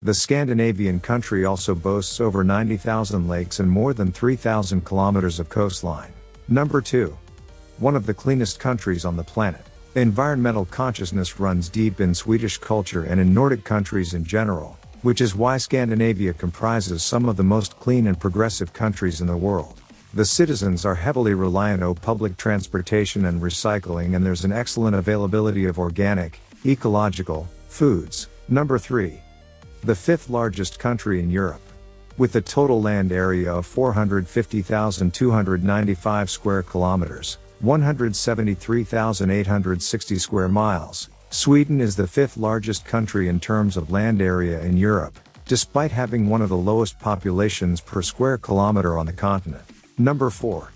The Scandinavian country also boasts over 90,000 lakes and more than 3,000 kilometers of coastline. Number 2. One of the cleanest countries on the planet. Environmental consciousness runs deep in Swedish culture and in Nordic countries in general, which is why Scandinavia comprises some of the most clean and progressive countries in the world. The citizens are heavily reliant on public transportation and recycling, and there's an excellent availability of organic, ecological foods. Number 3. The fifth largest country in Europe. With a total land area of 450,295 square kilometers, 173,860 square miles, Sweden is the fifth largest country in terms of land area in Europe, despite having one of the lowest populations per square kilometer on the continent. Number 4.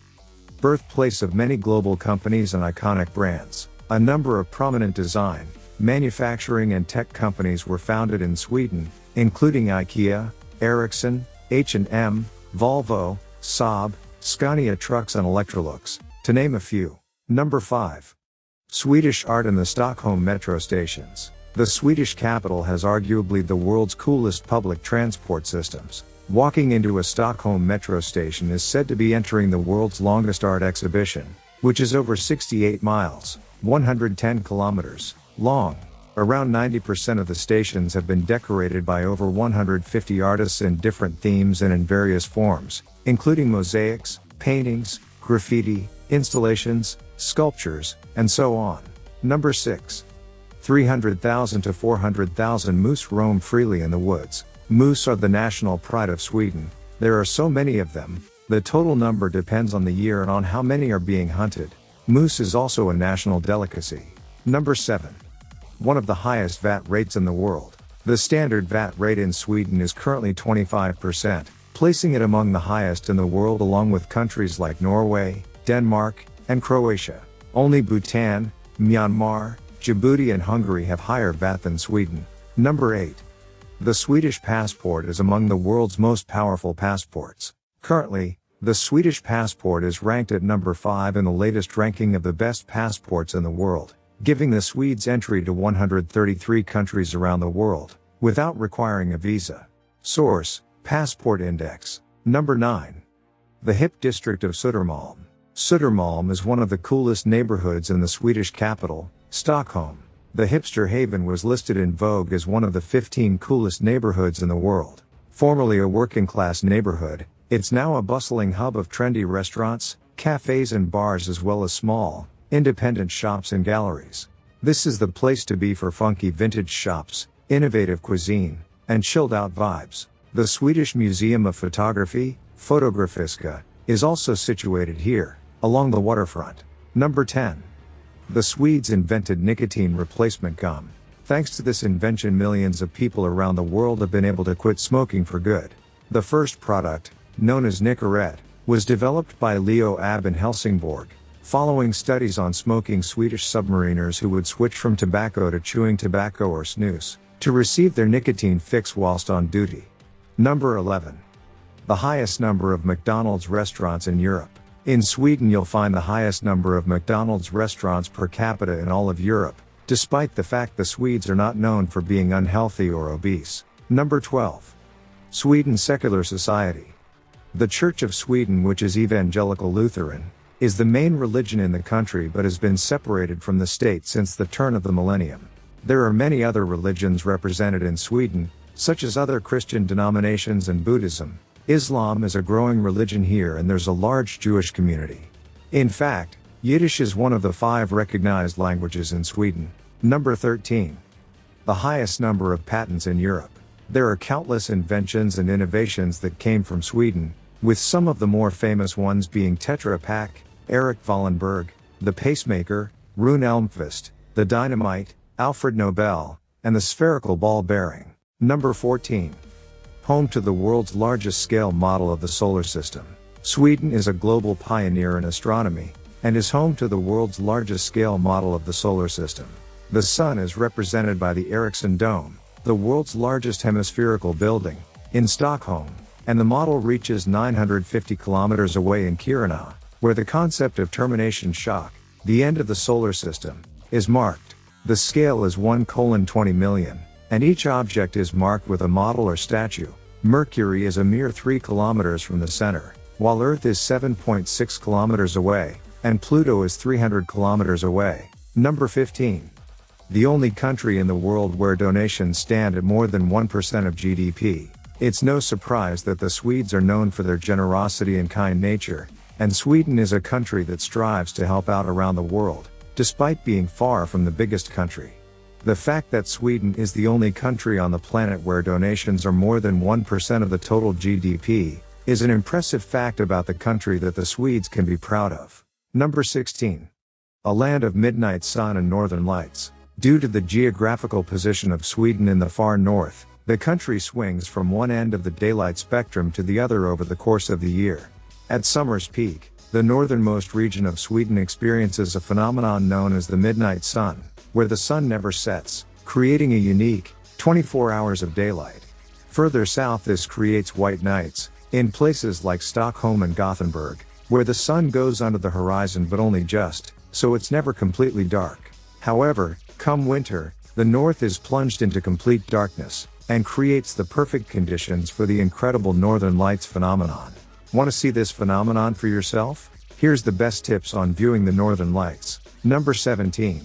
Birthplace of many global companies and iconic brands. A number of prominent design, manufacturing and tech companies were founded in Sweden, including IKEA, Ericsson, H&M, Volvo, Saab, Scania Trucks and Electrolux, to name a few. Number 5. Swedish art in the Stockholm metro stations. The Swedish capital has arguably the world's coolest public transport systems. Walking into a Stockholm metro station is said to be entering the world's longest art exhibition, which is over 68 miles, 110 kilometers, long. Around 90% of the stations have been decorated by over 150 artists in different themes and in various forms, including mosaics, paintings, graffiti, installations, sculptures, and so on. Number 6. 300,000 to 400,000 moose roam freely in the woods. Moose are the national pride of Sweden. There are so many of them. The total number depends on the year and on how many are being hunted. Moose is also a national delicacy. Number 7. One of the highest VAT rates in the world. The standard VAT rate in Sweden is currently 25%, placing it among the highest in the world along with countries like Norway, Denmark, and Croatia. Only Bhutan, Myanmar, Djibouti and Hungary have higher VAT than Sweden. Number 8. The Swedish passport is among the world's most powerful passports. Currently, the Swedish passport is ranked at number 5 in the latest ranking of the best passports in the world, giving the Swedes entry to 133 countries around the world, without requiring a visa. Source: Passport Index. Number 9. The hip district of Södermalm. Södermalm is one of the coolest neighborhoods in the Swedish capital, Stockholm. The hipster haven was listed in Vogue as one of the 15 coolest neighborhoods in the world. Formerly a working-class neighborhood, it's now a bustling hub of trendy restaurants, cafes and bars as well as small, independent shops and galleries. This is the place to be for funky vintage shops, innovative cuisine, and chilled-out vibes. The Swedish Museum of Photography, Fotografiska, is also situated here, along the waterfront. Number 10. The Swedes invented nicotine replacement gum. Thanks to this invention, millions of people around the world have been able to quit smoking for good. The first product, known as Nicorette, was developed by Leo Ab in Helsingborg, following studies on smoking Swedish submariners who would switch from tobacco to chewing tobacco or snus, to receive their nicotine fix whilst on duty. Number 11. The highest number of McDonald's restaurants in Europe. In Sweden you'll find the highest number of McDonald's restaurants per capita in all of Europe, despite the fact the Swedes are not known for being unhealthy or obese. Number 12. Sweden Secular Society. The Church of Sweden, which is Evangelical Lutheran, is the main religion in the country but has been separated from the state since the turn of the millennium. There are many other religions represented in Sweden, such as other Christian denominations and Buddhism. Islam is a growing religion here and there's a large Jewish community. In fact, Yiddish is one of the 5 recognized languages in Sweden. Number 13. The highest number of patents in Europe. There are countless inventions and innovations that came from Sweden, with some of the more famous ones being Tetra Pak, Erik Wallenberg, the pacemaker, Rune Elmqvist, the dynamite, Alfred Nobel, and the spherical ball bearing. Number 14. Home to the world's largest scale model of the solar system. Sweden is a global pioneer in astronomy, and is home to the world's largest scale model of the solar system. The Sun is represented by the Ericsson Dome, the world's largest hemispherical building, in Stockholm, and the model reaches 950 kilometers away in Kiruna, where the concept of termination shock, the end of the solar system, is marked. The scale is 1:20 million, and each object is marked with a model or statue. Mercury is a mere 3 kilometers from the center, while Earth is 7.6 kilometers away, and Pluto is 300 kilometers away. Number 15. The only country in the world where donations stand at more than 1% of GDP. It's no surprise that the Swedes are known for their generosity and kind nature, and Sweden is a country that strives to help out around the world, despite being far from the biggest country. The fact that Sweden is the only country on the planet where donations are more than 1% of the total GDP, is an impressive fact about the country that the Swedes can be proud of. Number 16. A land of midnight sun and northern lights. Due to the geographical position of Sweden in the far north, the country swings from one end of the daylight spectrum to the other over the course of the year. At summer's peak, the northernmost region of Sweden experiences a phenomenon known as the midnight sun, where the sun never sets, creating a unique 24 hours of daylight. Further south, this creates white nights, in places like Stockholm and Gothenburg, where the sun goes under the horizon but only just, so it's never completely dark. However, come winter, the north is plunged into complete darkness, and creates the perfect conditions for the incredible northern lights phenomenon. Want to see this phenomenon for yourself? Here's the best tips on viewing the northern lights. Number 17.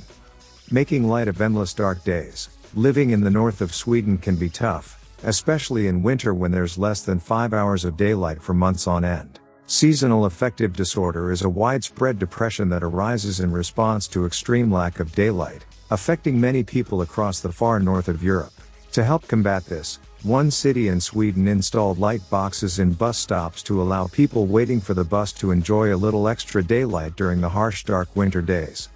Making light of endless dark days. Living in the north of Sweden can be tough, especially in winter when there's less than 5 hours of daylight for months on end. Seasonal affective disorder is a widespread depression that arises in response to extreme lack of daylight, affecting many people across the far north of Europe. To help combat this, one city in Sweden installed light boxes in bus stops to allow people waiting for the bus to enjoy a little extra daylight during the harsh dark winter days.